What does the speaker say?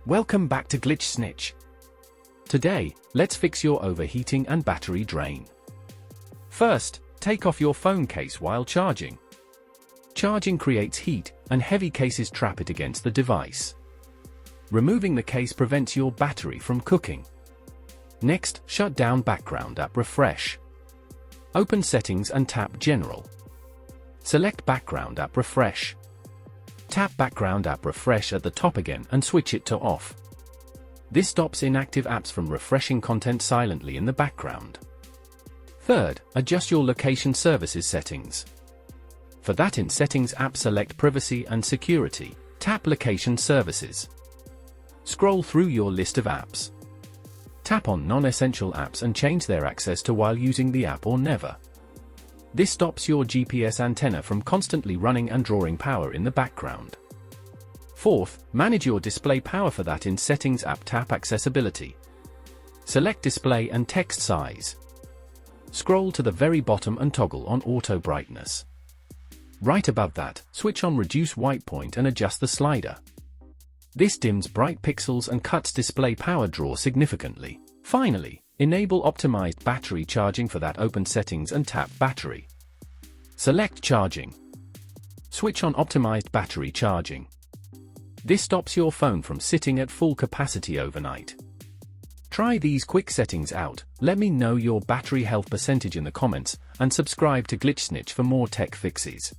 Welcome back to Glitch Snitch. Today, let's fix your overheating and battery drain. First, take off your phone case while charging. Charging creates heat, and heavy cases trap it against the device. Removing the case prevents your battery from cooking. Next, shut down Background App Refresh. Open Settings and tap General. Select Background App Refresh. Tap Background App Refresh at the top again and switch it to off. This stops inactive apps from refreshing content silently in the background. Third, adjust your location services settings. For that, in Settings app, select Privacy and Security, tap Location Services. Scroll through your list of apps. Tap on non-essential apps and change their access to while using the app or never. This stops your GPS antenna from constantly running and drawing power in the background. Fourth, manage your display power. For that, in Settings app, tap Accessibility. Select Display and Text Size. Scroll to the very bottom and toggle on Auto Brightness. Right above that, switch on Reduce White Point and adjust the slider. This dims bright pixels and cuts display power draw significantly. Finally, enable optimized battery charging. For that, open Settings and tap Battery. Select Charging. Switch on Optimized Battery Charging. This stops your phone from sitting at full capacity overnight. Try these quick settings out, let me know your battery health percentage in the comments, and subscribe to Glitch Snitch for more tech fixes.